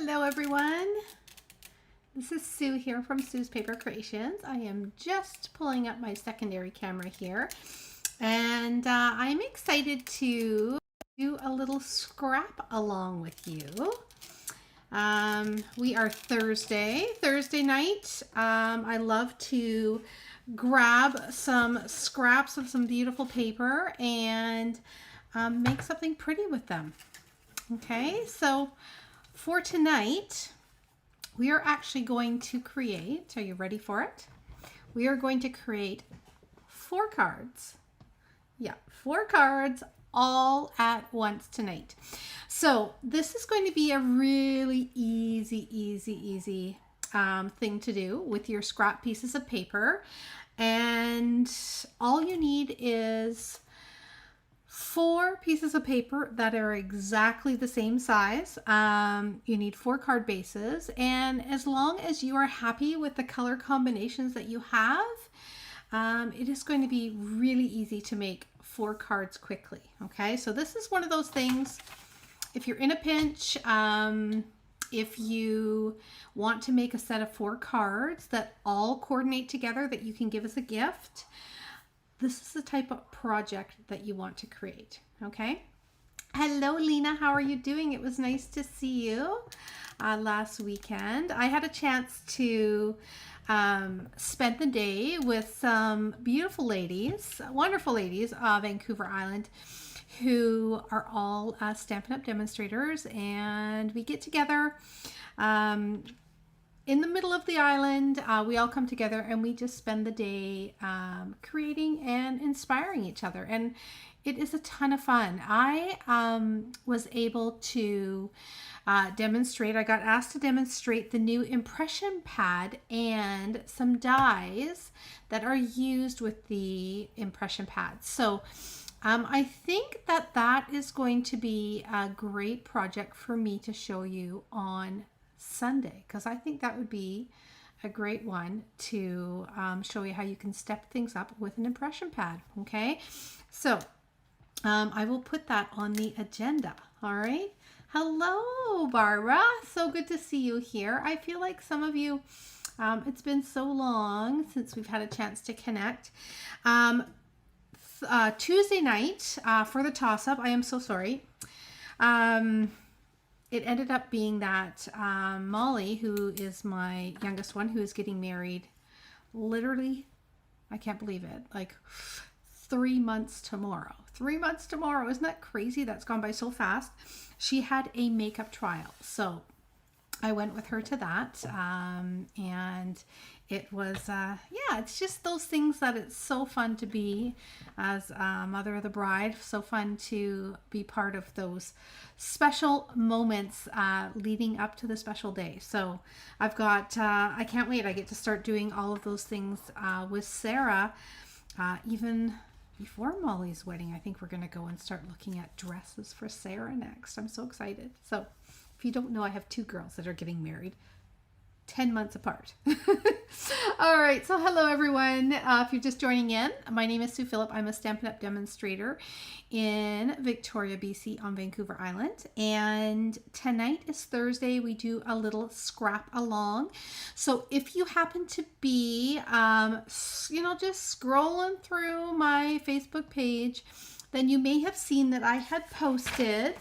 Hello everyone, this is Sue here from Sue's Paper Creations. I am just pulling up my secondary camera here and I'm excited to do a little scrap along with you. We are Thursday night. I love to grab some scraps of some beautiful paper and make something pretty with them. Okay, so for tonight, we are actually going to create, are you ready for it? We are going to create 4 cards. Yeah, 4 cards all at once tonight. So this is going to be a really easy thing to do with your scrap pieces of paper. And all you need is 4 pieces of paper that are exactly the same size. You need 4 card bases, and as long as you are happy with the color combinations that you have, it is going to be really easy to make 4 cards quickly. Okay, so this is one of those things, if you're in a pinch, if you want to make a set of 4 cards that all coordinate together that you can give as a gift, this is the type of project that you want to create. Okay. Hello, Lena. How are you doing? It was nice to see you last weekend. I had a chance to spend the day with some beautiful ladies, wonderful ladies of Vancouver Island, who are all Stampin' Up! Demonstrators, and we get together in the middle of the island. We all come together and we just spend the day creating and inspiring each other, and it is a ton of fun. I was able to demonstrate. I got asked to demonstrate the new impression pad and some dies that are used with the impression pad. So I think that is going to be a great project for me to show you on Sunday, because I think that would be a great one to show you how you can step things up with an impression pad. Okay, so I will put that on the agenda. All right. Hello, Barbara. So good to see you here. I feel like some of you, it's been so long since we've had a chance to connect. Tuesday night for the toss-up, I am so sorry. It ended up being that Molly, who is my youngest one, who is getting married literally, I can't believe it, like 3 months tomorrow. 3 months tomorrow. Isn't that crazy? That's gone by so fast. She had a makeup trial. So I went with her to that. And it was, yeah, it's just those things that it's so fun to be as mother of the bride. So fun to be part of those special moments leading up to the special day. So I've got, I can't wait. I get to start doing all of those things with Sarah, even before Molly's wedding. I think we're going to go and start looking at dresses for Sarah next. I'm so excited. So if you don't know, I have 2 girls that are getting married 10 months apart. All right, so hello everyone. If you're just joining in, my name is Sue Phillip. I'm a Stampin' Up! Demonstrator in Victoria, BC on Vancouver Island. And tonight is Thursday. We do a little scrap along. So if you happen to be, just scrolling through my Facebook page, then you may have seen that I had posted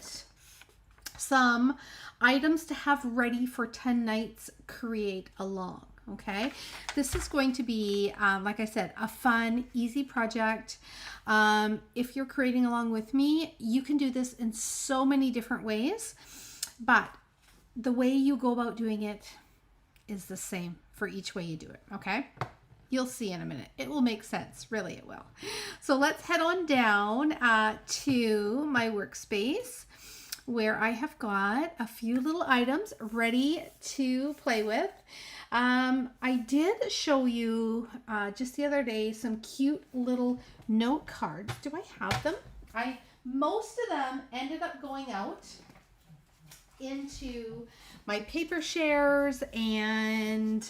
some items to have ready for tonight's create along. Okay, this is going to be, like I said, a fun, easy project. If you're creating along with me, you can do this in so many different ways, but the way you go about doing it is the same for each way you do it. Okay, you'll see in a minute. It will make sense. Really, it will. So let's head on down to my workspace, where I have got a few little items ready to play with. I did show you just the other day some cute little note cards. Do I have them? Most of them ended up going out into my paper shares and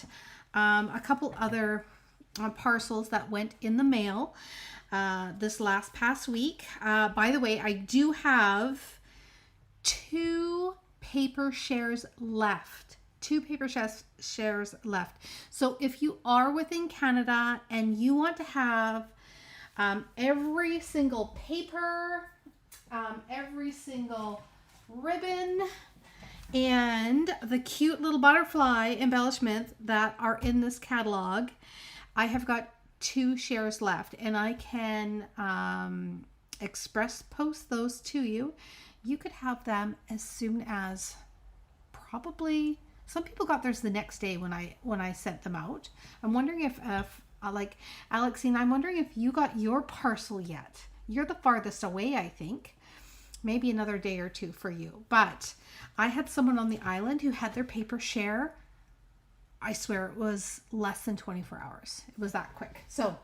a couple other parcels that went in the mail this past week. By the way, I do have 2 paper shares left. 2 paper shares left. So if you are within Canada and you want to have every single paper, every single ribbon, and the cute little butterfly embellishments that are in this catalog, I have got 2 shares left, and I can express post those to you. You could have them as soon as probably, some people got theirs the next day when I sent them out. I'm wondering if like Alexine, I'm wondering if you got your parcel yet. You're the farthest away, I think. Maybe another day or 2 for you. But I had someone on the island who had their paper share. I swear it was less than 24 hours. It was that quick. So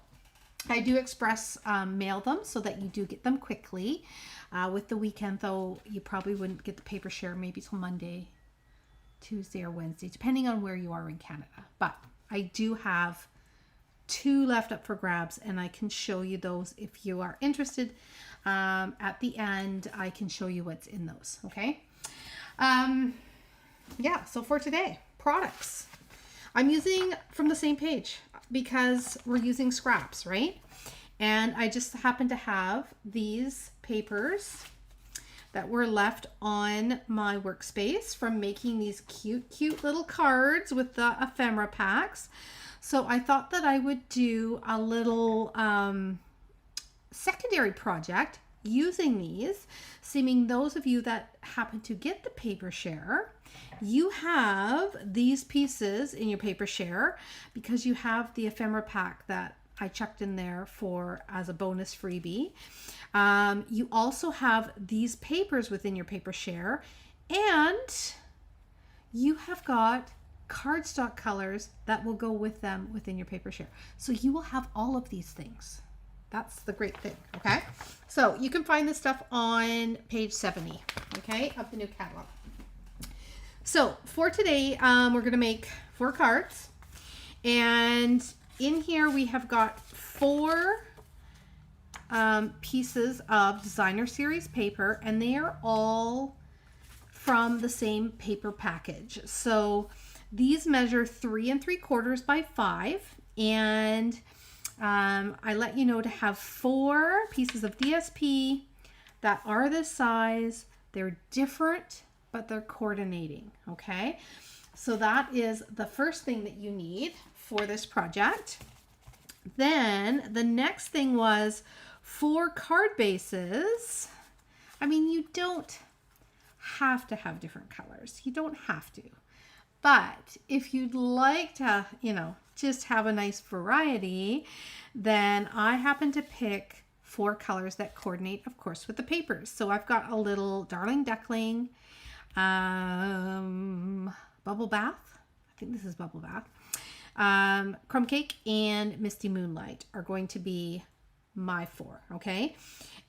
I do express mail them so that you do get them quickly. With the weekend, though, you probably wouldn't get the paper share maybe till Monday, Tuesday, or Wednesday, depending on where you are in Canada. But I do have 2 left up for grabs, and I can show you those if you are interested. At the end, I can show you what's in those. Okay. Yeah. So for today, products. I'm using from the same page because we're using scraps, right? And I just happen to have these papers that were left on my workspace from making these cute little cards with the ephemera packs. So I thought that I would do a little secondary project using these, seeming those of you that happen to get the paper share, you have these pieces in your paper share because you have the ephemera pack that I chucked in there for as a bonus freebie. You also have these papers within your paper share, and you have got cardstock colors that will go with them within your paper share. So you will have all of these things. That's the great thing, okay? So you can find this stuff on page 70, okay, of the new catalog. So for today, we're going to make 4 cards. And in here we have got 4 pieces of designer series paper, and they are all from the same paper package. So these measure 3 3/4 by 5, and I let you know to have 4 pieces of DSP that are this size. They're different, but they're coordinating, okay? So that is the first thing that you need for this project. Then the next thing was 4 card bases. I mean, you don't have to have different colors. You don't have to. But if you'd like to, just have a nice variety, then I happen to pick 4 colors that coordinate, of course, with the papers. So I've got a little Darling Duckling, Bubble Bath. I think this is Bubble Bath. Crumb Cake and Misty Moonlight are going to be my 4, okay?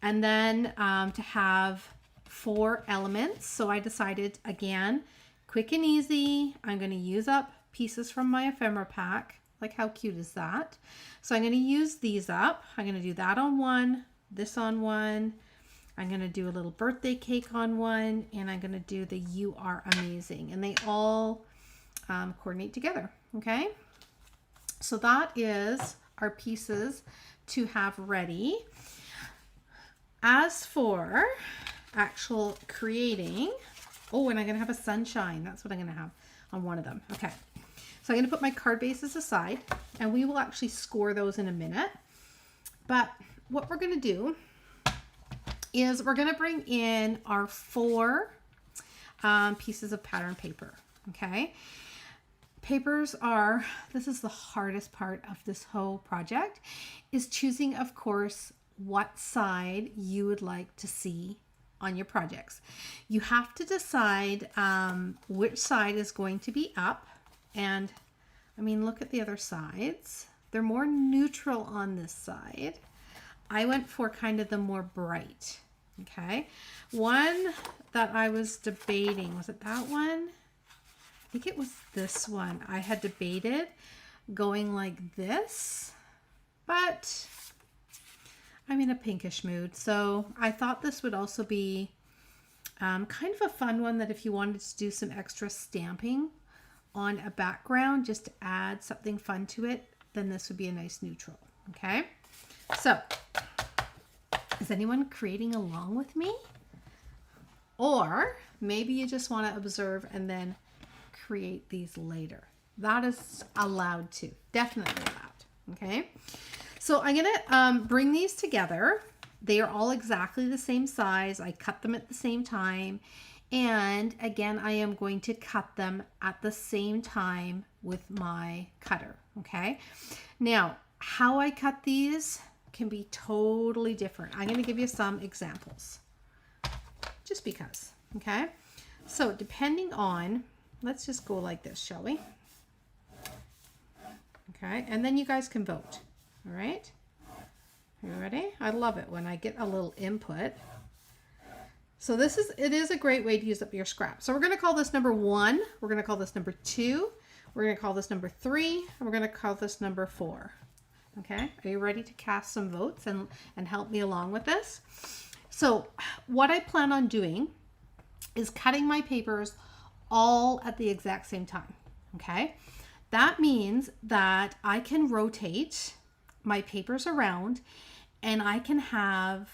And then to have 4 elements. So I decided, again, quick and easy. I'm going to use up pieces from my ephemera pack. Like, how cute is that? So I'm going to use these up. I'm going to do that on one, this on one. I'm going to do a little birthday cake on one, and I'm going to do the You Are Amazing. And they all coordinate together, okay? So that is our pieces to have ready. As for actual creating, oh, and I'm going to have a sunshine. That's what I'm going to have on one of them. Okay. So I'm going to put my card bases aside, and we will actually score those in a minute. But what we're going to do is we're going to bring in our 4 pieces of pattern paper. Okay. Papers are, this is the hardest part of this whole project, is choosing, of course, what side you would like to see on your projects. You have to decide which side is going to be up. And I mean, look at the other sides. They're more neutral on this side. I went for kind of the more bright. Okay. One that I was debating, was it that one? I think it was this one. I had debated going like this, but I'm in a pinkish mood. So I thought this would also be Kind of a fun one that if you wanted to do some extra stamping on a background just to add something fun to it, then this would be a nice neutral. Okay, so is anyone creating along with me? Or maybe you just want to observe and then create these later. That is allowed too, definitely allowed. Okay, so I'm gonna bring these together. They are all exactly the same size. I cut them at the same time. And again, I am going to cut them at the same time with my cutter. Okay, now how I cut these can be totally different. I'm going to give you some examples just because. Okay, so depending on, let's just go like this, shall we? Okay, and then you guys can vote. All right, are you ready? I love it when I get a little input. So it is a great way to use up your scrap. So we're going to call this number 1. We're going to call this number 2. We're going to call this number 3. And we're going to call this number 4. Okay, are you ready to cast some votes and help me along with this? So what I plan on doing is cutting my papers all at the exact same time. Okay, that means that I can rotate my papers around and I can have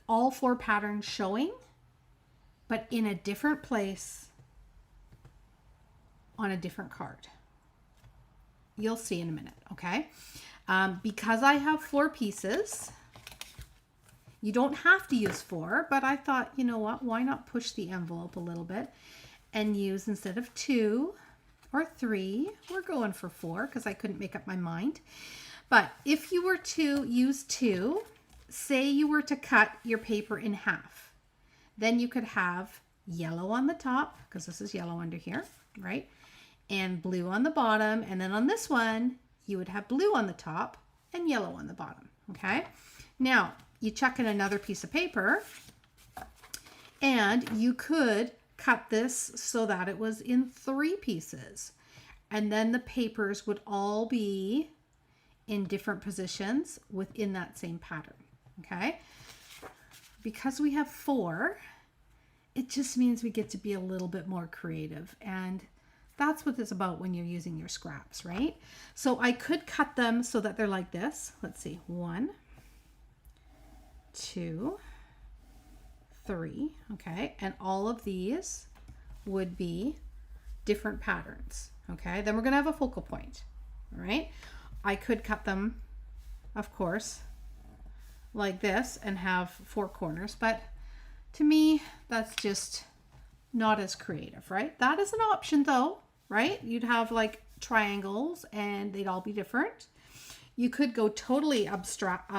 all 4 patterns showing, but in a different place on a different card. You'll see in a minute, okay? Because I have 4 pieces, you don't have to use 4, but I thought, you know what, why not push the envelope a little bit and use, instead of 2 or 3, we're going for 4 because I couldn't make up my mind. But if you were to use 2, say you were to cut your paper in half, then you could have yellow on the top, because this is yellow under here, right? And blue on the bottom. And then on this one, you would have blue on the top and yellow on the bottom, okay? Now, you chuck in another piece of paper and you could cut this so that it was in 3 pieces. And then the papers would all be in different positions within that same pattern. Okay, because we have 4, it just means we get to be a little bit more creative, and that's what it's about when you're using your scraps, right? So I could cut them so that they're like this. Let's see, 1, 2, 3, okay, and all of these would be different patterns. Okay, then we're gonna have a focal point. All right, I could cut them, of course, like this and have 4 corners, but to me that's just not as creative, right? That is an option though, right? You'd have like triangles and they'd all be different. You could go totally abstract.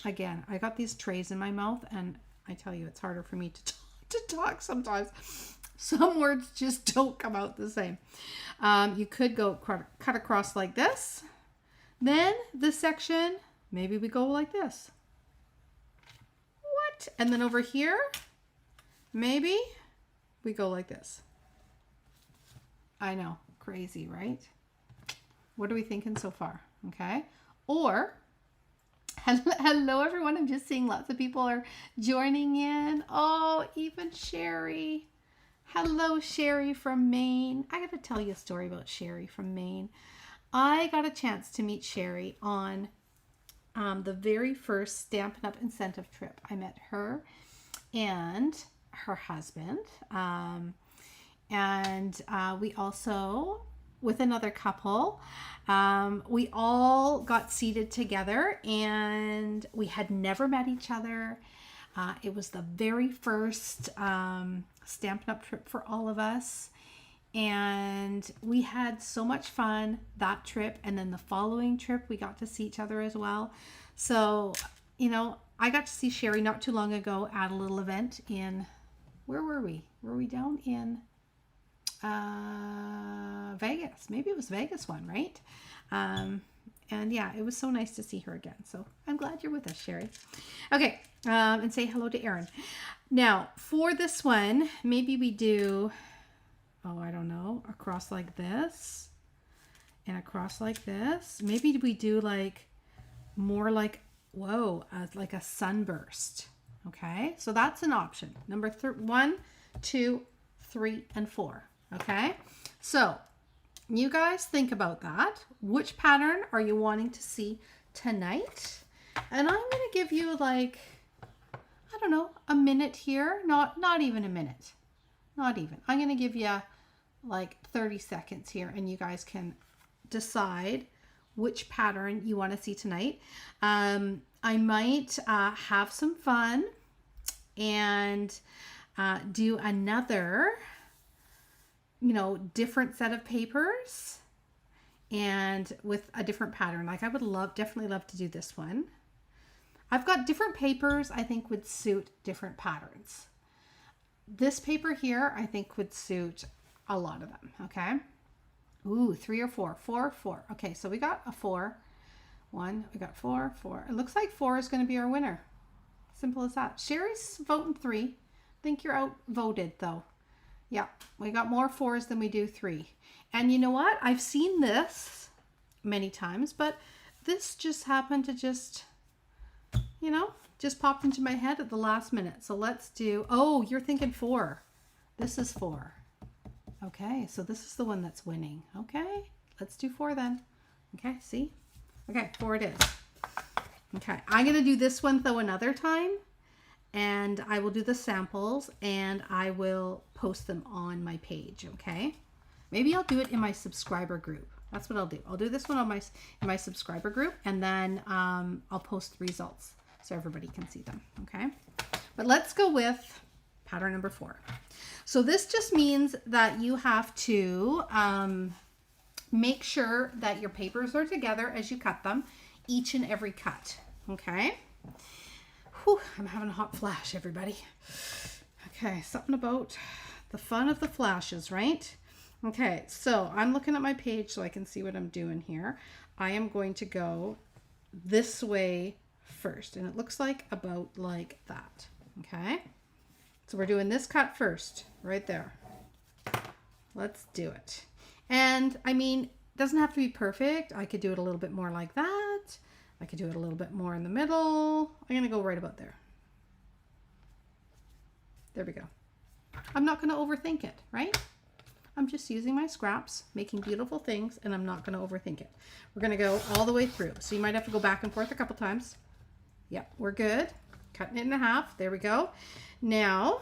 Again, I got these trays in my mouth and I tell you, it's harder for me to talk sometimes. Some words just don't come out the same. You could go cut across like this. Then this section, maybe we go like this. What? And then over here, maybe we go like this. I know, crazy, right? What are we thinking so far? Okay. Or, hello everyone. I'm just seeing lots of people are joining in. Oh, even Sherry. Hello, Sherry from Maine. I got to tell you a story about Sherry from Maine. I got a chance to meet Sherry on the very first Stampin' Up! Incentive trip. I met her and her husband. We also, with another couple, we all got seated together and we had never met each other. It was the very first Stampin' Up! Trip for all of us. And we had so much fun that trip. And then the following trip, we got to see each other as well. So, you know, I got to see Sherry not too long ago at a little event in, where were we? Were we down in Vegas? Maybe it was Vegas one, right? And yeah, it was so nice to see her again. So I'm glad you're with us, Sherry. Okay, and say hello to Erin. Now, for this one, maybe we do, oh, I don't know, across like this and across like this. Maybe we do like more like, whoa, like a sunburst. Okay, so that's an option. Number 1, 2, 3, and 4. Okay, so you guys think about that. Which pattern are you wanting to see tonight? And I'm going to give you like, I don't know, a minute here. Not even a minute. Not even. I'm going to give you like 30 seconds here, and you guys can decide which pattern you want to see tonight. I might have some fun and do another, different set of papers and with a different pattern. Like I would definitely love to do this one. I've got different papers I think would suit different patterns. This paper here I think would suit a lot of them. Okay. Ooh, 3 or 4. 4, 4. Okay, so we got a 4. 1, we got 4, 4. It looks like 4 is going to be our winner. Simple as that. Sherry's voting 3. I think you're outvoted though. Yeah, we got more 4s than we do 3. And you know what? I've seen this many times, but this just happened to just popped into my head at the last minute. So let's do, oh, you're thinking 4. This is 4. Okay, so this is the one that's winning. Okay, let's do 4 then. Okay, see? Okay, 4 it is. Okay, I'm going to do this one though another time, and I will do the samples and I will post them on my page, okay? Maybe I'll do it in my subscriber group. That's what I'll do. I'll do this one in my subscriber group, and then I'll post the results so everybody can see them, okay? But let's go with pattern number 4. So this just means that you have to make sure that your papers are together as you cut them, each and every cut, okay? Whew, I'm having a hot flash, everybody. Okay, something about the fun of the flashes, right? Okay, so I'm looking at my page so I can see what I'm doing here. I am going to go this way first, and it looks like about like that, okay? So we're doing this cut first, right there. Let's do it. And I mean, it doesn't have to be perfect. I could do it a little bit more like that. I could do it a little bit more in the middle. I'm going to go right about there. There we go. I'm not going to overthink it, right? I'm just using my scraps, making beautiful things, and I'm not going to overthink it. We're going to go all the way through. So you might have to go back and forth a couple times. Yep, we're good. Cutting it in half. There we go. Now,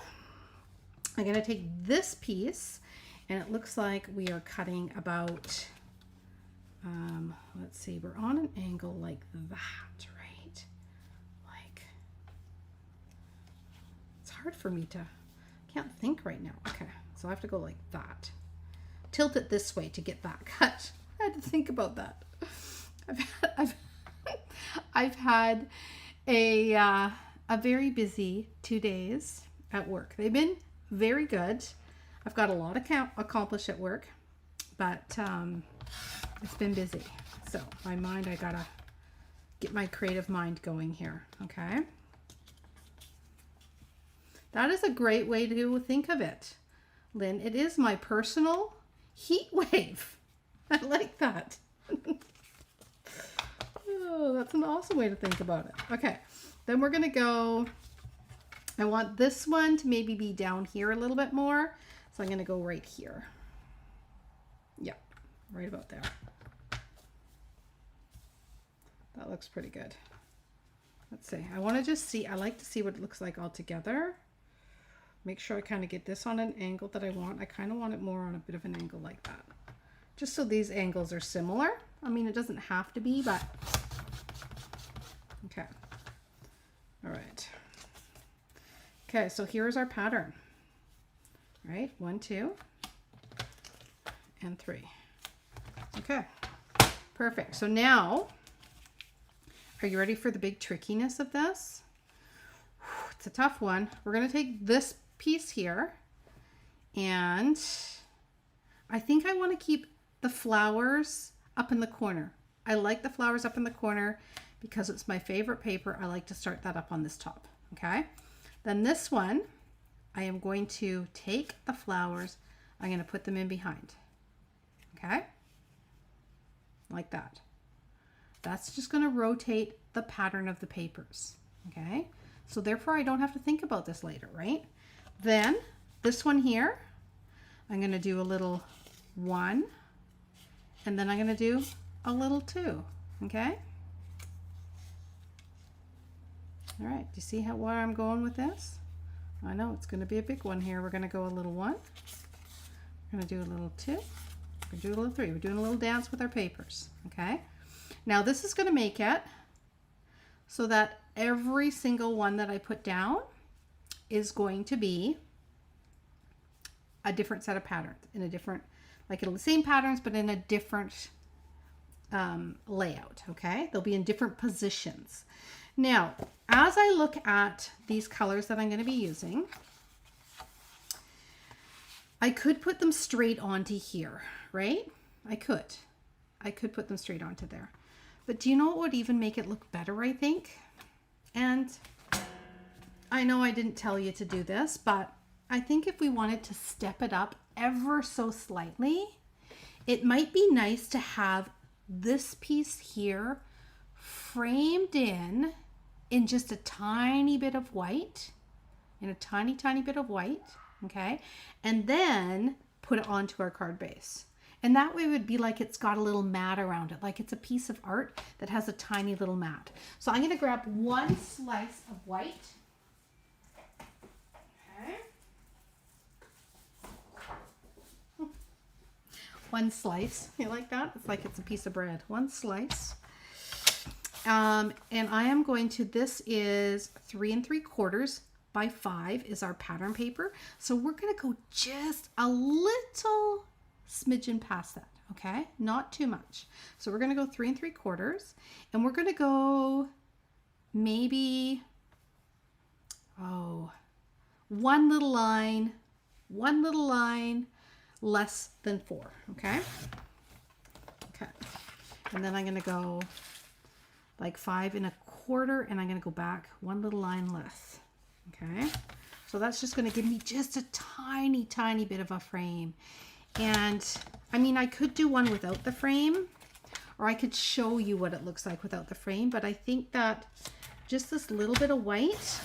I'm going to take this piece, and it looks like we are cutting about, let's see, we're on an angle like that, right? Like, it's hard for me to, can't think right now. Okay, so I have to go like that. Tilt it this way to get that cut. I had to think about that. I've had a very busy 2 days at work. They've been very good. I've got a lot accomplished at work, but it's been busy. So my mind, I gotta get my creative mind going here. Okay. That is a great way to think of it, Lynn. It is my personal heat wave. I like that. Oh, that's an awesome way to think about it. Okay. Then we're going to go, I want this one to maybe be down here a little bit more. So I'm going to go right here. Yeah, right about there. That looks pretty good. Let's see. I want to just see, I like to see what it looks like all together. Make sure I kind of get this on an angle that I want. I kind of want it more on a bit of an angle like that. Just so these angles are similar. I mean, it doesn't have to be, but okay. All right. Okay, so here's our pattern. All right, 1, 2, and 3. Okay, perfect. So now, are you ready for the big trickiness of this? It's a tough one. We're going to take this piece here, and I think I want to keep the flowers up in the corner. I like the flowers up in the corner because it's my favorite paper. I like to start that up on this top. Okay. Then this one, I am going to take the flowers. I'm going to put them in behind. Okay. Like that. That's just going to rotate the pattern of the papers. Okay, so therefore I don't have to think about this later, right? Then this one here, I'm going to do a little 1, and then I'm going to do a little 2. Okay. All right, do you see where I'm going with this? I know it's going to be a big one here. We're going to go a little 1. We're going to do a little 2. We're going to do a little 3. We're doing a little dance with our papers. Okay. Now this is going to make it so that every single one that I put down is going to be a different set of patterns in a different, like it'll be the same patterns, but in a different layout. Okay. They'll be in different positions. Now, as I look at these colors that I'm going to be using, I could put them straight onto here, right? I could put them straight onto there. But do you know what would even make it look better, I think? And I know I didn't tell you to do this, but I think if we wanted to step it up ever so slightly, it might be nice to have this piece here framed in just a tiny bit of white, in a tiny bit of white, okay? And then put it onto our card base. And that way it would be like it's got a little mat around it, like it's a piece of art that has a tiny little mat. So I'm going to grab 1 slice of white. Okay. 1 slice. You like that? It's like it's a piece of bread. 1 slice. And I am going to, this is 3 3/4 by 5 is our pattern paper. So we're going to go just a little smidgen past that. Okay. Not too much. So we're going to go 3 3/4, and we're going to go maybe, one little line less than 4. Okay. Okay. And then I'm going to go like 5 1/4, and I'm going to go back 1 little line less. Okay. So that's just going to give me just a tiny bit of a frame. And I mean, I could do one without the frame, or I could show you what it looks like without the frame, but I think that just this little bit of white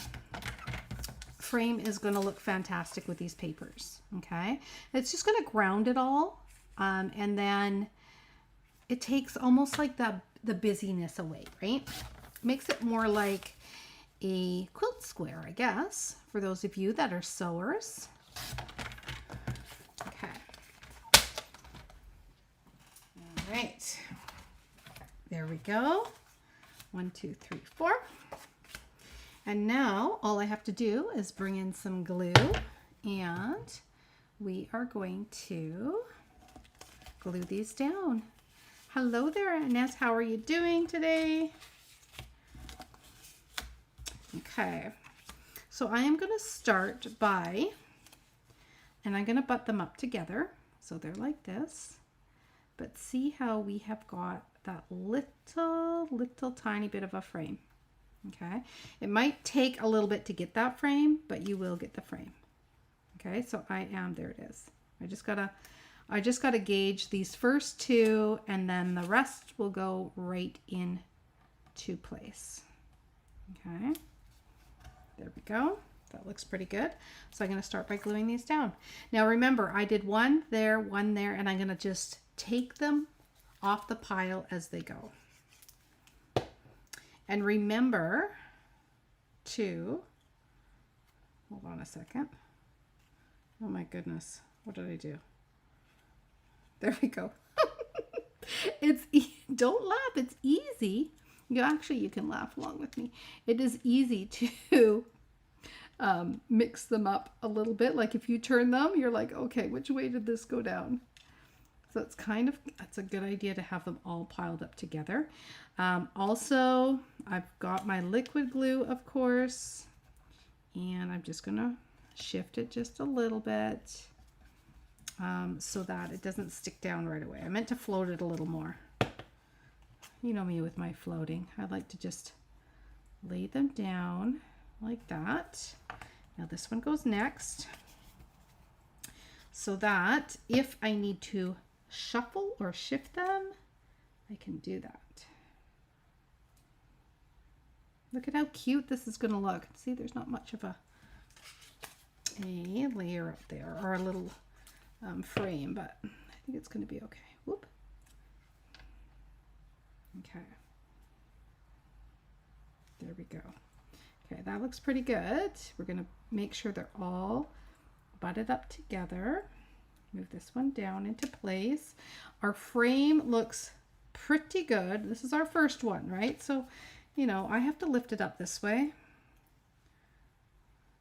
frame is going to look fantastic with these papers. Okay. It's just going to ground it all. And then it takes almost like the busyness away, right? Makes it more like a quilt square, I guess, for those of you that are sewers. Okay. All right. There we go. 1, 2, 3, 4. And now all I have to do is bring in some glue, and we are going to glue these down. Hello there, Inez. How are you doing today? Okay, so I am going to start by, and I'm going to butt them up together. So they're like this. But see how we have got that little tiny bit of a frame. Okay, it might take a little bit to get that frame, but you will get the frame. Okay, so there it is. I just gotta gauge these first 2, and then the rest will go right into place. Okay, there we go. That looks pretty good. So I'm going to start by gluing these down. Now remember, I did 1 there, 1 there, and I'm going to just take them off the pile as they go. And remember to, hold on a second. Oh my goodness, what did I do? There we go. Don't laugh, it's easy. You can laugh along with me. It is easy to mix them up a little bit. Like if you turn them, you're like, okay, which way did this go down? So it's a good idea to have them all piled up together. Also, I've got my liquid glue, of course, and I'm just gonna shift it just a little bit so that it doesn't stick down right away. I meant to float it a little more. You know me with my floating. I like to just lay them down like that. Now this one goes next, so that if I need to shuffle or shift them, I can do that. Look at how cute this is going to look. See, there's not much of a layer up there, or a little frame, but I think it's going to be okay. Whoop. Okay. There we go. Okay, that looks pretty good. We're going to make sure they're all butted up together. Move this one down into place. Our frame looks pretty good. This is our first one, right? So, you know, I have to lift it up this way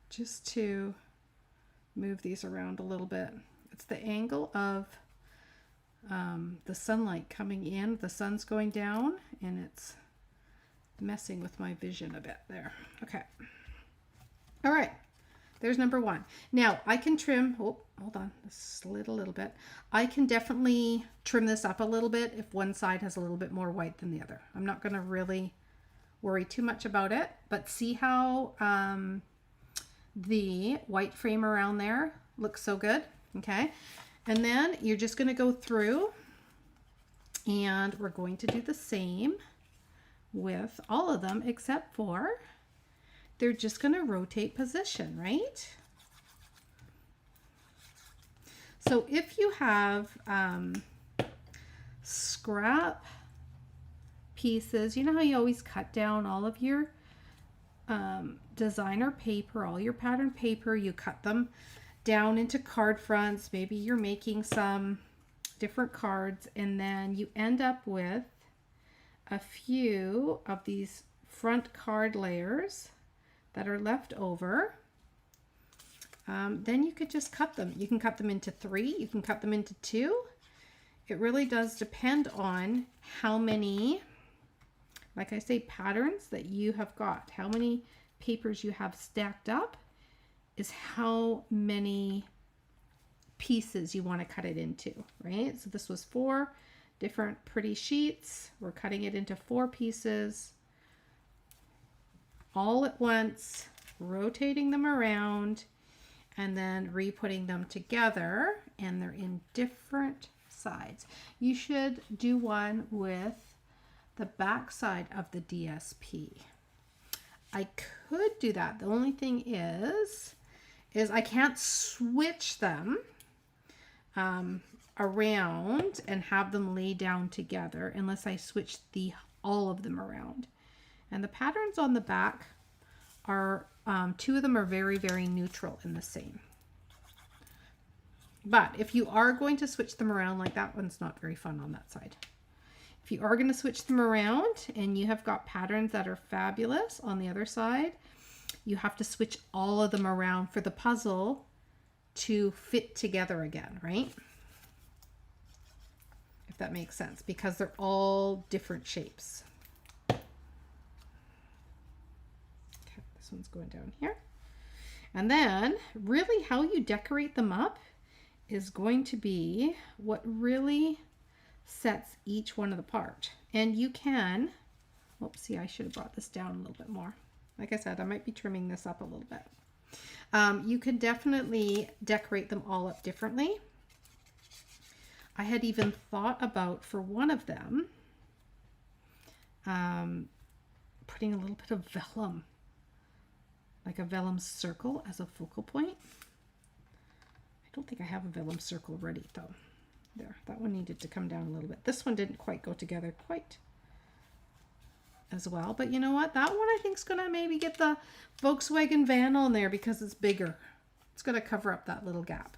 just to move these around a little bit. It's the angle of the sunlight coming in. The sun's going down and it's messing with my vision a bit there. Okay. All right. There's number one. Now I can trim, oh, hold on, this slid a little bit. I can definitely trim this up a little bit if one side has a little bit more white than the other. I'm not going to really worry too much about it, but see how the white frame around there looks so good. Okay. And then you're just going to go through and we're going to do the same with all of them except for they're just going to rotate position, right? So if you have scrap pieces, you know how you always cut down all of your designer paper, all your pattern paper, you cut them down into card fronts. Maybe you're making some different cards and then you end up with a few of these front card layers that are left over. Then you could just cut them. You can cut them into 3, you can cut them into 2. It really does depend on how many, like I say, patterns that you have got. How many papers you have stacked up is how many pieces you want to cut it into, right? So this was 4 different pretty sheets. We're cutting it into 4 pieces all at once, rotating them around, and then re-putting them together, and they're in different sides. You should do one with the back side of the DSP. I could do that. The only thing is I can't switch them around and have them lay down together unless I switch all of them around. And the patterns on the back are 2 of them are very, very neutral in the same. But if you are going to switch them around, like that one's not very fun on that side. If you are going to switch them around and you have got patterns that are fabulous on the other side, you have to switch all of them around for the puzzle to fit together again, right? If that makes sense, because they're all different shapes. Okay, this one's going down here. And then really how you decorate them up is going to be what really sets each one of the part. And you can, oops, see, I should have brought this down a little bit more. Like I said, I might be trimming this up a little bit. You can definitely decorate them all up differently. I had even thought about, for one of them, putting a little bit of vellum, like a vellum circle as a focal point. I don't think I have a vellum circle ready though. There, that one needed to come down a little bit. This one didn't quite go together quite as well, but you know what? That one I think is gonna maybe get the Volkswagen van on there because it's bigger. It's gonna cover up that little gap.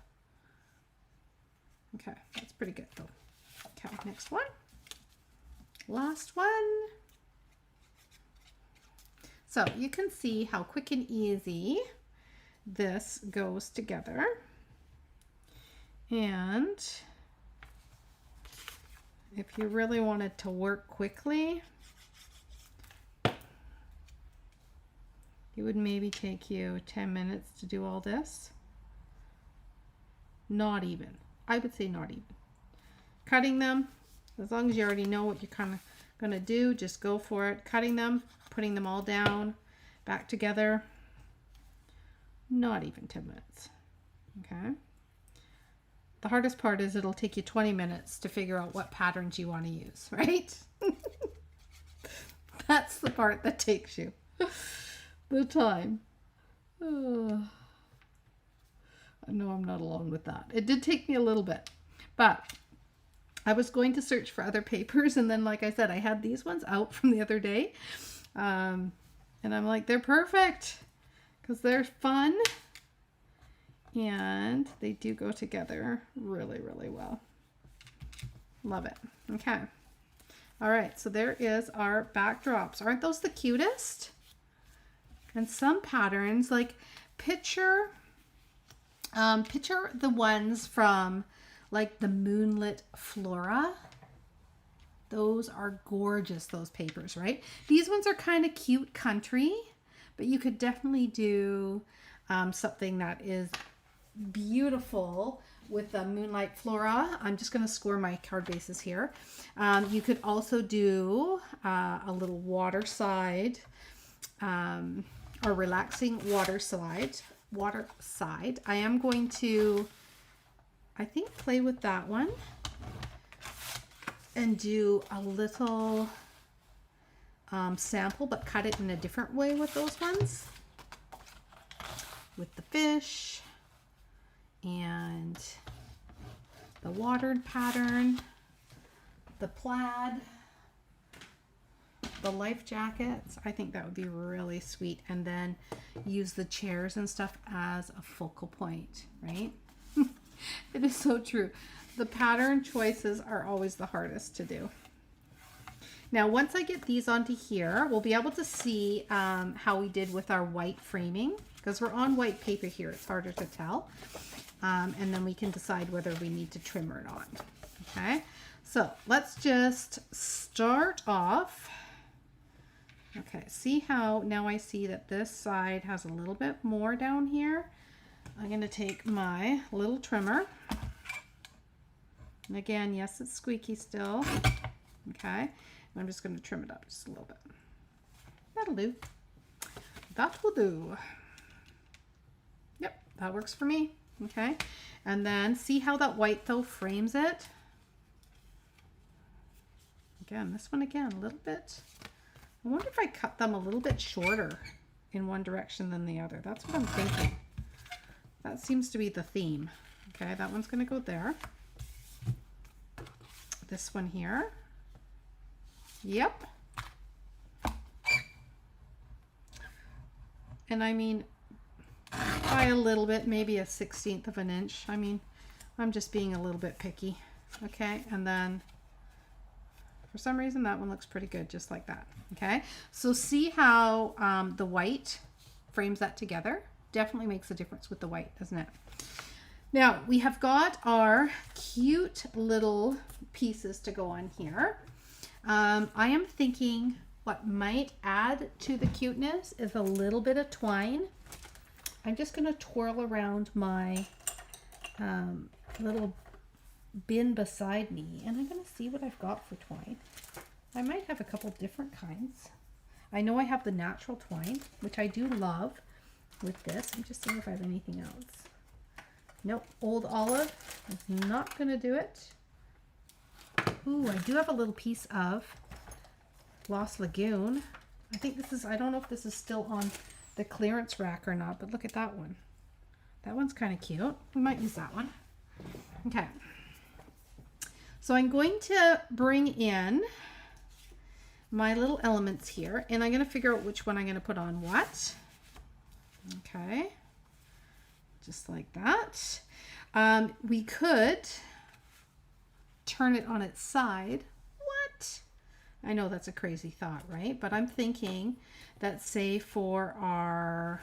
Okay, that's pretty good though. Okay, next one. Last one. So you can see how quick and easy this goes together. And if you really wanted to work quickly, it would maybe take you 10 minutes to do all this. Not even. I would say not even. Cutting them, as long as you already know what you're kind of going to do, just go for it. Cutting them, putting them all down, back together, not even 10 minutes. Okay. The hardest part is it'll take you 20 minutes to figure out what patterns you want to use, right? That's the part that takes you. the time. I know I'm not alone with that. It did take me a little bit, but I was going to search for other papers, and then, like I said, I had these ones out from the other day, and I'm like, they're perfect because they're fun and they do go together really, really well. Love it. Okay. All right, so there is our backdrops. Aren't those the cutest? And some patterns, like picture the ones from like the Moonlit Flora. Those are gorgeous, those papers, right? These ones are kind of cute country, but you could definitely do something that is beautiful with the Moonlight Flora. I'm just going to score my card bases here. You could also do a little water side or relaxing water side. I am going to, I think, play with that one and do a little sample, but cut it in a different way with those ones, with the fish and the watered pattern, the plaid, the life jackets. I think that would be really sweet. And then use the chairs and stuff as a focal point, right? It is so true. The pattern choices are always the hardest to do. Now, once I get these onto here, we'll be able to see how we did with our white framing, because we're on white paper here. It's harder to tell. And then we can decide whether we need to trim or not. Okay, so let's just start off. Okay, see how now I see that this side has a little bit more down here. I'm going to take my little trimmer. And again, yes, it's squeaky still. Okay, and I'm just going to trim it up just a little bit. That'll do. That will do. Yep, that works for me. Okay, and then see how that white though frames it. Again, this one again, a little bit. I wonder if I cut them a little bit shorter in one direction than the other. That's what I'm thinking. That seems to be the theme. Okay, that one's going to go there. This one here. Yep. And I mean, by a little bit, maybe a 1/16 of an inch. I mean, I'm just being a little bit picky. Okay, and then for some reason that one looks pretty good just like that. Okay, so see how the white frames that together. Definitely makes a difference with the white, doesn't it? Now we have got our cute little pieces to go on here. I am thinking what might add to the cuteness is a little bit of twine. I'm just going to twirl around my little bin beside me, and I'm going to see what I've got for twine. I might have a couple different kinds. I know I have the natural twine, which I do love with this. I'm just seeing if I have anything else. Nope, Old Olive is not going to do it. Ooh, I do have a little piece of Lost Lagoon. I think this is, I don't know if this is still on the clearance rack or not, but look at that one. That one's kind of cute. We might use that one. Okay. So I'm going to bring in my little elements here, and I'm going to figure out which one I'm going to put on what. Okay. Just like that. We could turn it on its side. What? I know that's a crazy thought, right? But I'm thinking that, say, for our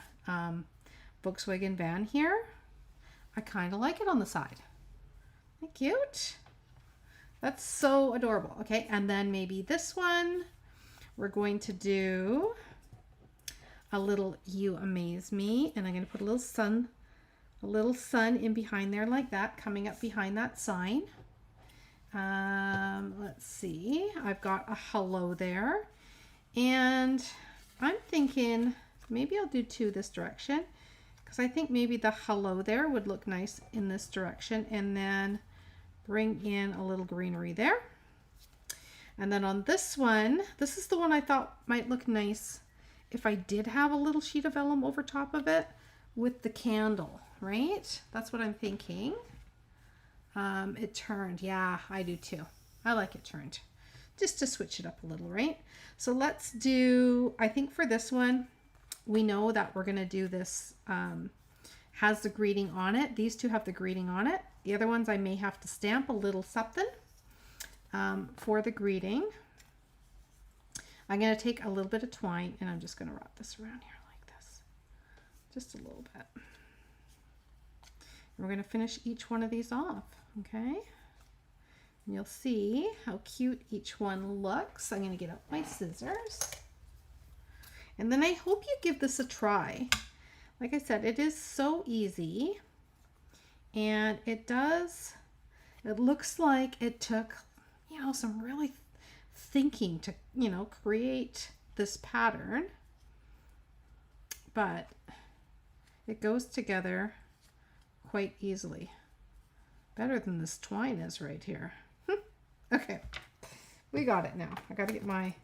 Volkswagen van here, I kind of like it on the side. Isn't that cute? That's so adorable. Okay, and then maybe this one, we're going to do a little You Amaze Me, and I'm going to put a little sun in behind there like that, coming up behind that sign. Let's see, I've got a hello there, and I'm thinking maybe I'll do two this direction, because I think maybe the hello there would look nice in this direction, and then bring in a little greenery there. And then on this one, this is the one I thought might look nice if I did have a little sheet of vellum over top of it with the candle, right? That's what I'm thinking. It turned. Yeah, I do too. I like it turned. Just to switch it up a little, right? So let's do, I think for this one, we know that we're going to do this, has the greeting on it. These two have the greeting on it. The other ones I may have to stamp a little something for the greeting. I'm going to take a little bit of twine and I'm just going to wrap this around here like this. Just a little bit. And we're going to finish each one of these off, okay? And you'll see how cute each one looks. I'm going to get out my scissors. And then I hope you give this a try. Like I said, it is so easy. And it looks like it took, you know, some really thinking to, you know, create this pattern. But it goes together quite easily. Better than this twine is right here. Okay, we got it now. I got to get my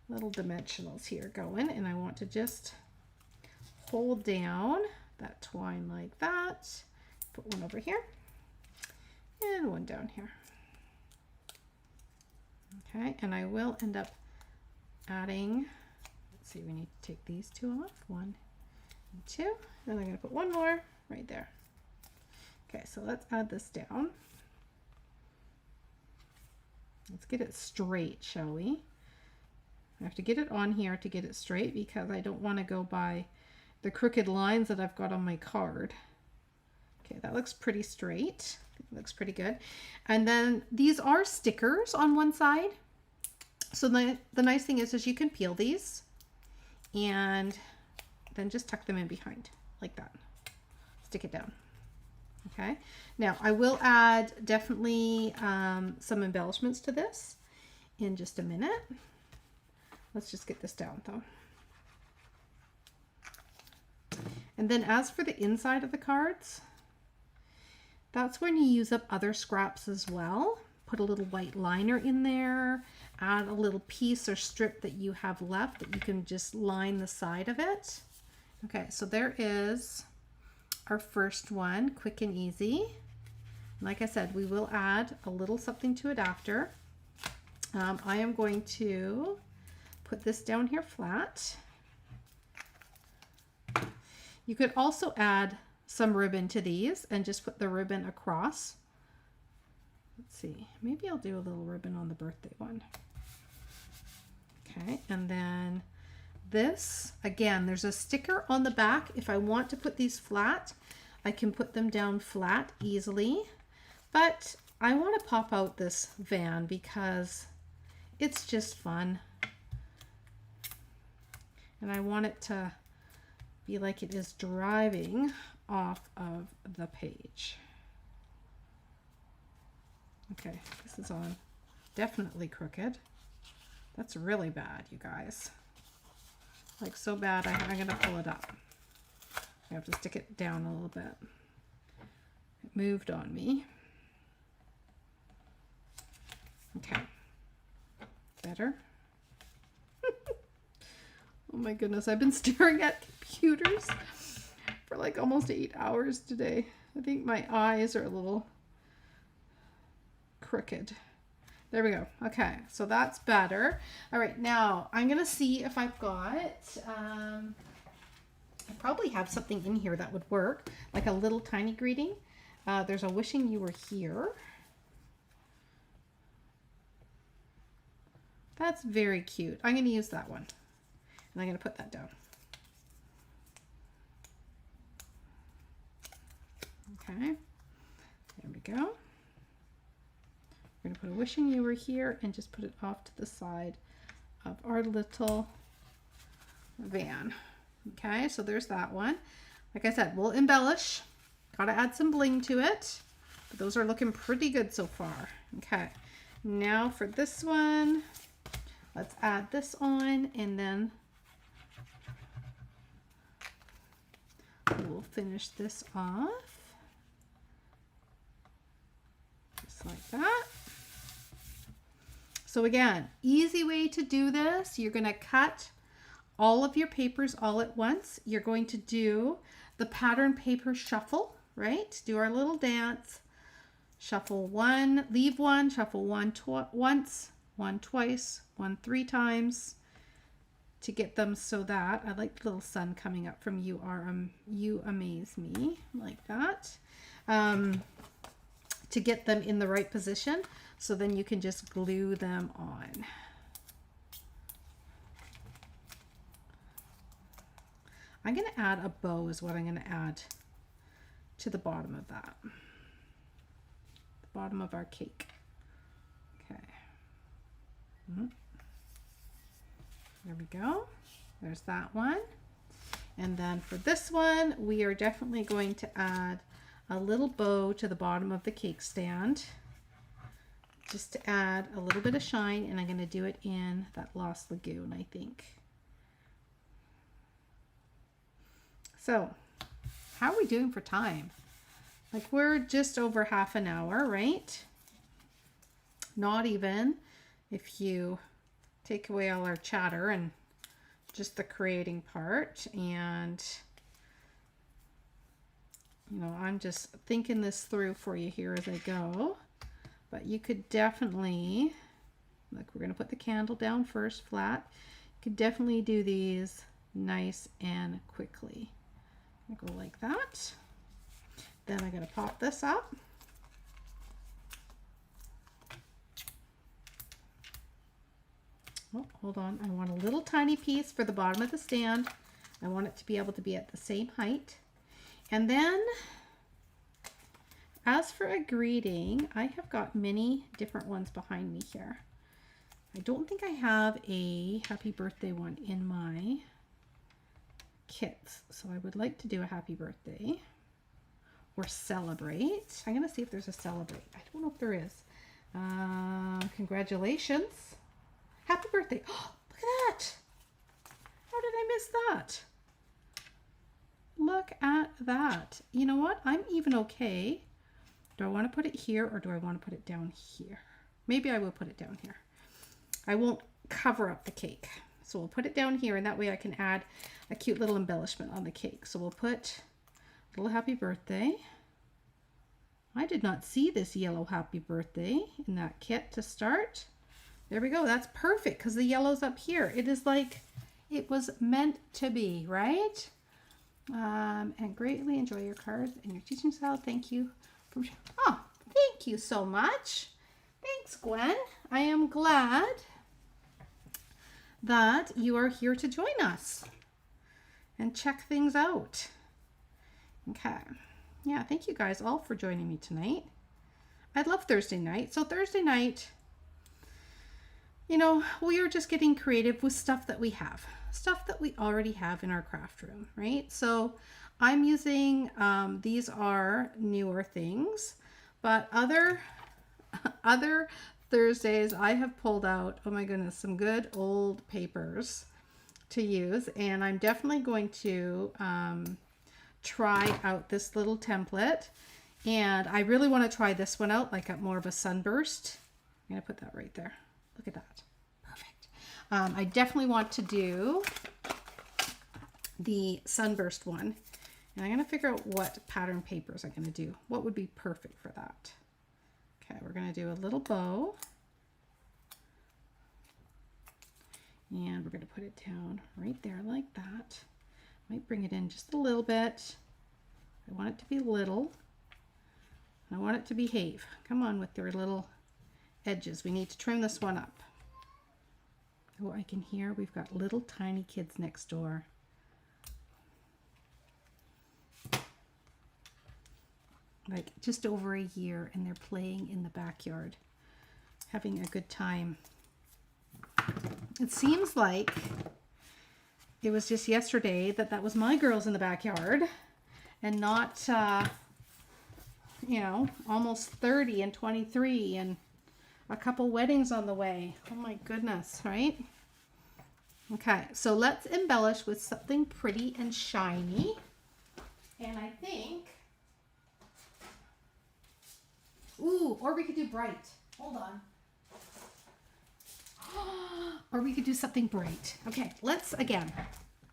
little dimensionals here going, and I want to just hold down that twine like that. Put one over here and one down here. Okay, and I will end up adding, let's see, we need to take these two off, 1 and 2. Then I'm going to put one more right there. Okay, so let's add this down. Let's get it straight, shall we? I have to get it on here to get it straight because I don't want to go by the crooked lines that I've got on my card. Okay, that looks pretty straight. It looks pretty good. And then these are stickers on one side. So the nice thing is you can peel these and then just tuck them in behind like that. Stick it down. Okay, now I will add definitely some embellishments to this in just a minute. Let's just get this down though. And then as for the inside of the cards, that's when you use up other scraps as well. Put a little white liner in there, add a little piece or strip that you have left that you can just line the side of it. Okay, so there is our first one, quick and easy. Like I said, we will add a little something to it after. I am going to put this down here flat. You could also add some ribbon to these and just put the ribbon across. Let's see, maybe I'll do a little ribbon on the birthday one. Okay, and then this, again, there's a sticker on the back. If I want to put these flat, I can put them down flat easily, but I want to pop out this van because it's just fun. And I want it to be like it is driving off of the page. Okay, this is on definitely crooked. That's really bad, you guys. Like so bad, I'm gonna pull it up. I have to stick it down a little bit. It moved on me. Okay, better. Oh my goodness, I've been staring at computers for like almost 8 hours today. I think my eyes are a little crooked. There we go. Okay, so that's better. All right, now I'm gonna see if I've got, I probably have something in here that would work, like a little tiny greeting. There's a wishing you were here. That's very cute. I'm gonna use that one. And I'm gonna put that down. Okay, there we go. We're going to put a wishing you were here and just put it off to the side of our little van. Okay, so there's that one. Like I said, we'll embellish. Got to add some bling to it. But those are looking pretty good so far. Okay, now for this one, let's add this on and then we'll finish this off. Just like that. So again, easy way to do this. You're going to cut all of your papers all at once. You're going to do the pattern paper shuffle, right? Do our little dance. Shuffle one, leave one, shuffle one once, one twice, one 3 times to get them so that, I like the little sun coming up from You Amaze Me, like that, to get them in the right position. So then you can just glue them on. I'm going to add a bow is what I'm going to add to the bottom of that. The bottom of our cake. Okay. There we go. There's that one. And then for this one, we are definitely going to add a little bow to the bottom of the cake stand, just to add a little bit of shine, and I'm going to do it in that Lost Lagoon, I think. So, how are we doing for time? Like, we're just over half an hour, right? Not even, if you take away all our chatter and just the creating part. And, you know, I'm just thinking this through for you here as I go. But you could definitely, look, we're going to put the candle down first, flat. You could definitely do these nice and quickly. I'm going to go like that. Then I'm going to pop this up. Oh, hold on. I want a little tiny piece for the bottom of the stand. I want it to be able to be at the same height. And then, as for a greeting, I have got many different ones behind me here. I don't think I have a happy birthday one in my kits. So I would like to do a happy birthday or celebrate. I'm going to see if there's a celebrate. I don't know if there is. Congratulations. Happy birthday. Oh, look at that. How did I miss that? Look at that. You know what? I'm even okay. Do I want to put it here or do I want to put it down here? Maybe I will put it down here. I won't cover up the cake. So we'll put it down here, and that way I can add a cute little embellishment on the cake. So we'll put a little happy birthday. I did not see this yellow happy birthday in that kit to start. There we go. That's perfect because the yellow's up here. It is like it was meant to be, right? And greatly enjoy your cards and your teaching style. Thank you. Oh, thank you so much. Thanks, Gwen. I am glad that you are here to join us and check things out. Okay. Yeah, thank you guys all for joining me tonight. I love Thursday night. So Thursday night, you know, we are just getting creative with stuff that we have. Stuff that we already have in our craft room, right? So I'm using, these are newer things, but other Thursdays I have pulled out, oh my goodness, some good old papers to use. And I'm definitely going to try out this little template. And I really want to try this one out, like more of a sunburst. I'm going to put that right there. Look at that. Perfect. I definitely want to do the sunburst one. And I'm going to figure out what pattern papers I'm going to do. What would be perfect for that? Okay, we're going to do a little bow. And we're going to put it down right there like that. Might bring it in just a little bit. I want it to be little. I want it to behave. Come on with your little edges. We need to trim this one up. Oh, I can hear we've got little tiny kids next door. Like just over a year, and they're playing in the backyard, having a good time. It seems like it was just yesterday that was my girls in the backyard, and not, you know, almost 30 and 23 and a couple weddings on the way. Oh my goodness, right? Okay, so let's embellish with something pretty and shiny. And I think, ooh, or we could do bright. Hold on. Or we could do something bright. Okay, again,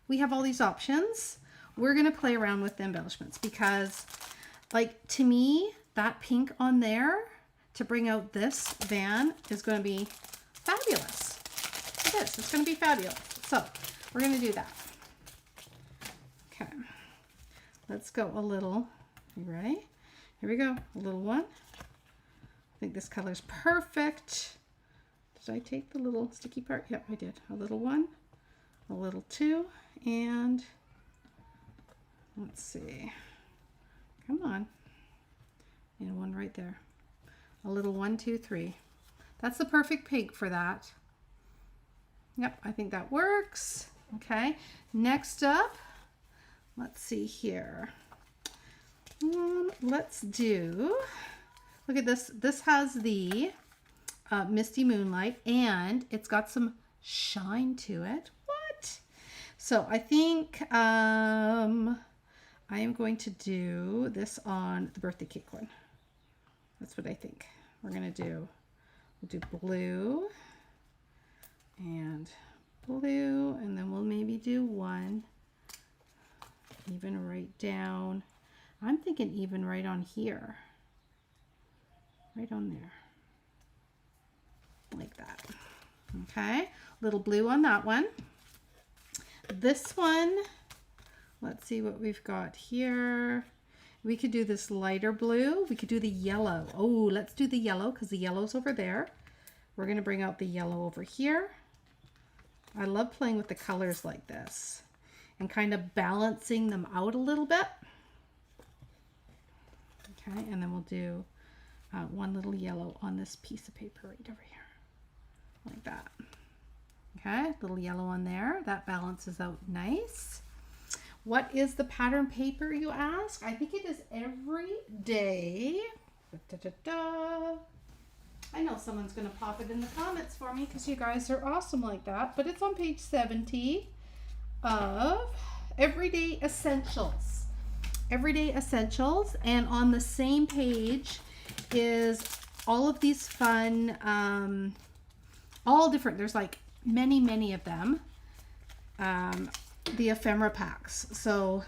we have all these options. We're going to play around with the embellishments because, like, to me, that pink on there to bring out this van is going to be fabulous. Look at this. It's going to be fabulous. So we're going to do that. Okay. Let's go a little. You ready? Here we go. A little one. I think this color is perfect. Did I take the little sticky part? Yep, I did. A little one, a little two, and let's see. Come on. And one right there. A little 1, 2, 3. That's the perfect pink for that. Yep, I think that works. Okay, next up, let's see here. Let's do, look at this. This has the Misty Moonlight, and it's got some shine to it. What? So I think I am going to do this on the birthday cake one. That's what I think we're gonna do. We'll do blue and blue, and then we'll maybe do one even right down. I'm thinking even right on here, right on there. Like that. Okay, little blue on that one. This one, let's see what we've got here. We could do this lighter blue. We could do the yellow. Oh, let's do the yellow because the yellow's over there. We're going to bring out the yellow over here. I love playing with the colors like this and kind of balancing them out a little bit. Okay, and then we'll do one little yellow on this piece of paper right over here. Like that. Okay, little yellow on there. That balances out nice. What is the pattern paper, you ask? I think it is Everyday. Da, da, da. I know someone's going to pop it in the comments for me because you guys are awesome like that. But it's on page 70 of Everyday Essentials. Everyday Essentials. And on the same page is all of these fun, all different. There's like many of them. The ephemera packs. So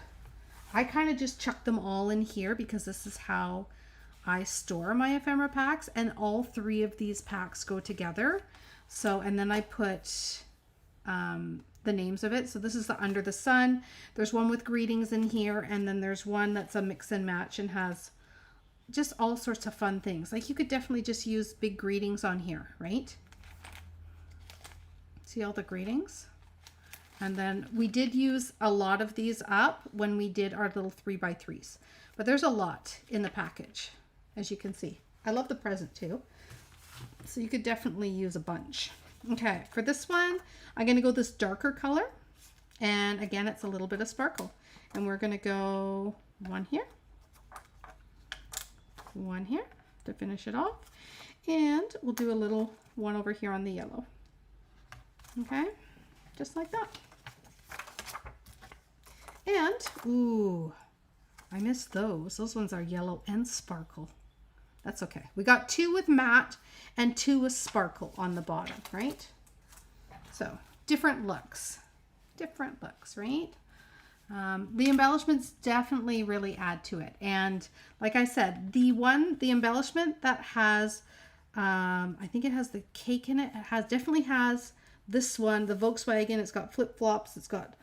I kind of just chuck them all in here because this is how I store my ephemera packs, and all 3 of these packs go together. So, and then I put the names of it. So this is the Under the Sun. There's one with greetings in here, and then there's one that's a mix and match and has just all sorts of fun things. Like you could definitely just use big greetings on here, right? See all the greetings? And then we did use a lot of these up when we did our little 3x3s. But there's a lot in the package, as you can see. I love the present too. So you could definitely use a bunch. Okay, for this one, I'm going to go this darker color. And again, it's a little bit of sparkle. And we're going to go one here to finish it off. And we'll do a little one over here on the yellow. Okay, just like that. And, ooh, I missed those. Those ones are yellow and sparkle. That's okay. We got 2 with matte and 2 with sparkle on the bottom, right? So, different looks, right? The embellishments definitely really add to it. And like I said, the embellishment that has, I think it has the cake in it. It definitely has this one, the Volkswagen. It's got flip-flops. It's got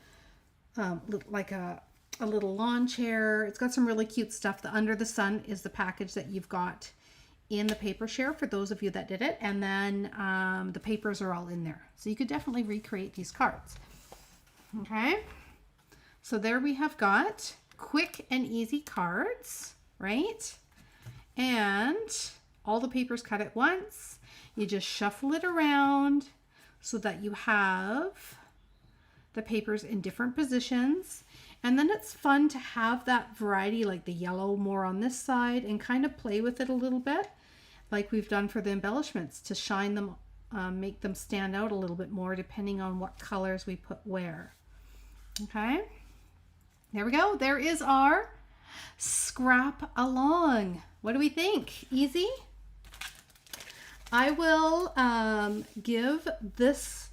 like a little lawn chair. It's got some really cute stuff. The Under the Sun is the package that you've got in the paper share for those of you that did it. And then the papers are all in there. So you could definitely recreate these cards. Okay. So there we have got quick and easy cards, right? And all the papers cut at once. You just shuffle it around so that you have the papers in different positions. And then it's fun to have that variety, like the yellow more on this side, and kind of play with it a little bit like we've done for the embellishments to shine them, make them stand out a little bit more depending on what colors we put where. Okay, there we go. There is our scrap along. What do we think? Easy? I will give this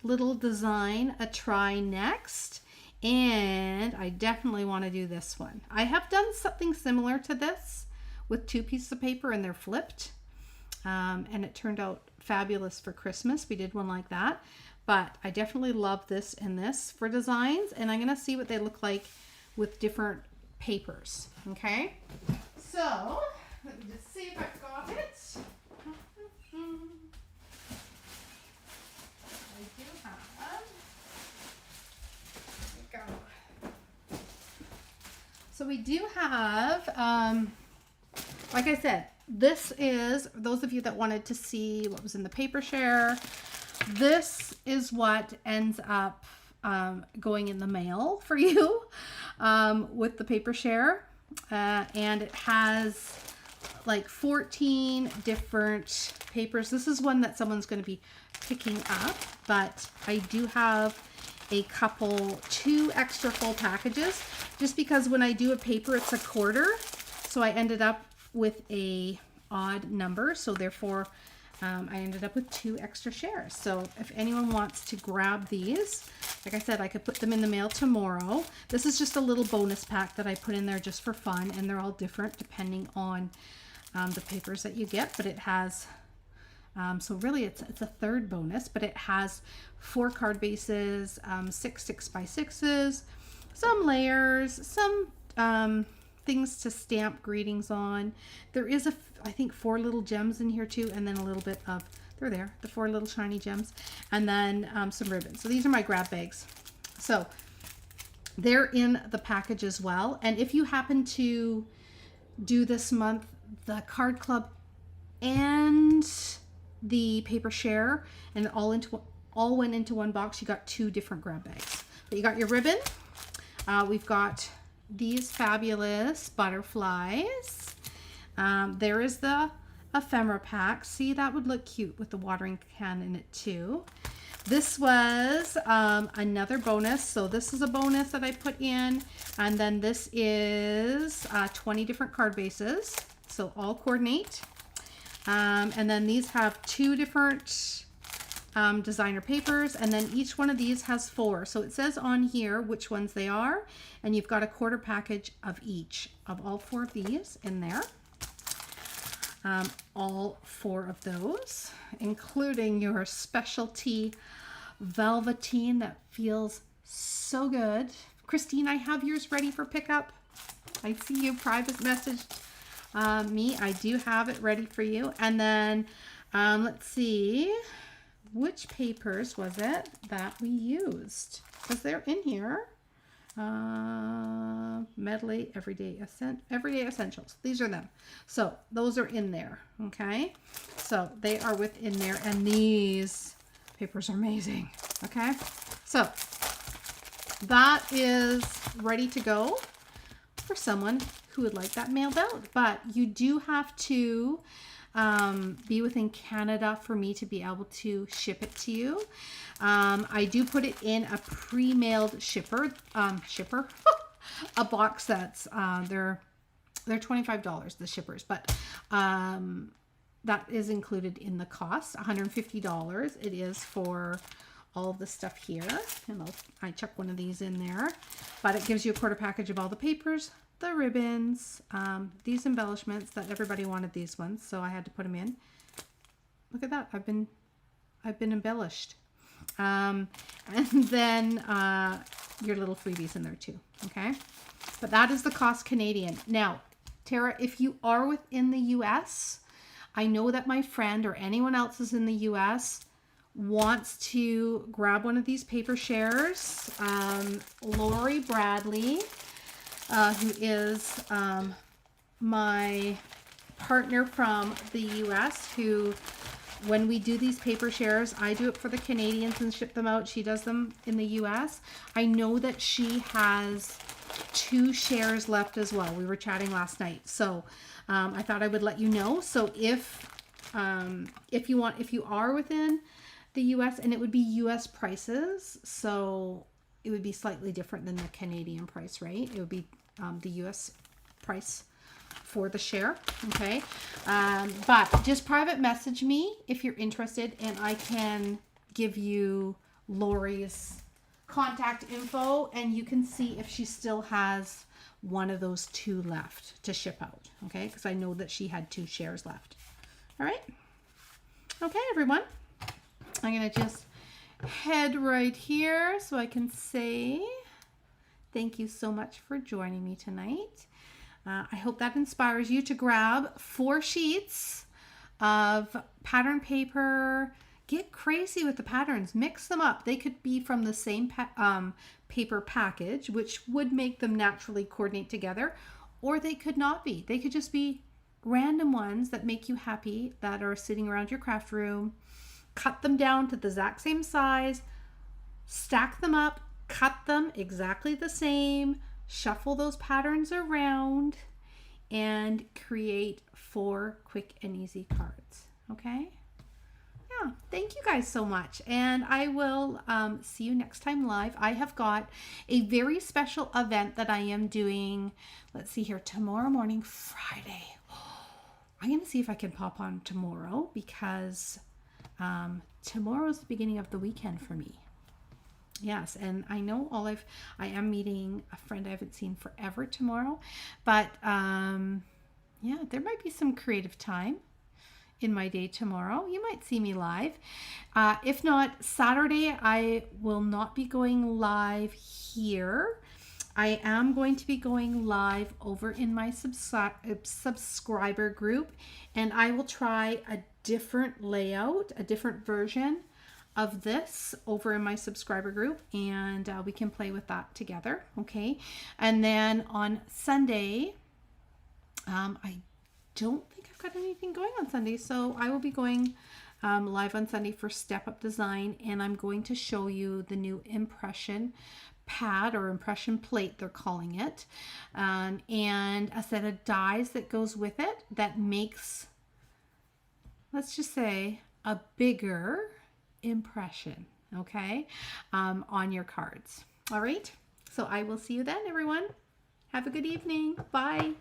little design a try next, and I definitely want to do this one. I have done something similar to this with 2 pieces of paper and they're flipped, and it turned out fabulous for Christmas. We did one like that, but I definitely love this and this for designs, and I'm gonna see what they look like with different papers. Okay, so let me just see if I've got it. I do have. There we go. So we do have, like I said, this is, those of you that wanted to see what was in the paper share, this is what ends up going in the mail for you with the paper share. And it has like 14 different papers. This is one that someone's going to be picking up, but I do have a couple, 2 extra full packages, just because when I do a paper, it's a quarter. So I ended up with a odd number. So therefore, I ended up with 2 extra shares. So if anyone wants to grab these, like I said, I could put them in the mail tomorrow. This is just a little bonus pack that I put in there just for fun, and they're all different depending on the papers that you get, but it has, so really it's a third bonus, but it has 4 card bases, 6 6x6s, some layers, some things to stamp greetings on. There is I think 4 little gems in here too, and then a little bit of, they're there, the 4 little shiny gems, and then some ribbons. So these are my grab bags. So they're in the package as well. And if you happen to do this month the card club and the paper share, and it all went into one box, you got 2 different grab bags. But you got your ribbon. We've got these fabulous butterflies. There is the ephemera pack. See, that would look cute with the watering can in it too. This was another bonus. So this is a bonus that I put in, and then this is 20 different card bases. So all coordinate. And then these have 2 different designer papers, and then each one of these has 4. So it says on here which ones they are, and you've got a quarter package of each of all 4 of these in there. All 4 of those, including your specialty velveteen that feels so good. Christine, I have yours ready for pickup. I see you private messaged me. I do have it ready for you. And then let's see, which papers was it that we used? Because they're in here. Medley Everyday Essentials. These are them. So those are in there. Okay. So they are within there, and these papers are amazing. Okay. So that is ready to go for someone who would like that mailed out. But you do have to be within Canada for me to be able to ship it to you. I do put it in a pre-mailed shipper, a box that's they're $25, the shippers, but that is included in the cost, $150. It is for all of the stuff here, and I chuck one of these in there, but it gives you a quarter package of all the papers, the ribbons, these embellishments that everybody wanted, these ones, so I had to put them in. Look at that, I've been embellished. And then your little freebies in there too. Okay, but that is the cost Canadian. Now, Tara, if you are within the US, I know that my friend or anyone else is in the US wants to grab one of these paper shares. Lori Bradley, who is my partner from the US, who, when we do these paper shares, I do it for the Canadians and ship them out. She does them in the US. I know that she has 2 shares left as well. We were chatting last night, so I thought I would let you know. So if you are within the US, and it would be US prices, so it would be slightly different than the Canadian price, right? It would be the US price for the share. Okay. But just private message me if you're interested, and I can give you Lori's contact info, and you can see if she still has one of those 2 left to ship out. Okay. Because I know that she had 2 shares left. All right. Okay, everyone. I'm going to just head right here so I can say thank you so much for joining me tonight. I hope that inspires you to grab 4 sheets of pattern paper. Get crazy with the patterns. Mix them up. They could be from the same paper package, which would make them naturally coordinate together, or they could not be. They could just be random ones that make you happy, that are sitting around your craft room. Cut them down to the exact same size, stack them up, cut them exactly the same, shuffle those patterns around, and create 4 quick and easy cards. Okay? Yeah, thank you guys so much. And I will see you next time live. I have got a very special event that I am doing, let's see here, tomorrow morning, Friday. I'm going to see if I can pop on tomorrow, because tomorrow's the beginning of the weekend for me. Yes, and I know I am meeting a friend I haven't seen forever tomorrow, but yeah, there might be some creative time in my day tomorrow. You might see me live. If not, Saturday I will not be going live here. I am going to be going live over in my subscriber group, and I will try a different layout, a different version of this over in my subscriber group, and we can play with that together. Okay. And then on Sunday, I don't think I've got anything going on Sunday, so I will be going live on Sunday for Step Up Design, and I'm going to show you the new impression pad, or impression plate they're calling it, and a set of dies that goes with it that makes, let's just say, a bigger impression, okay, on your cards. All right, so I will see you then, everyone. Have a good evening. Bye.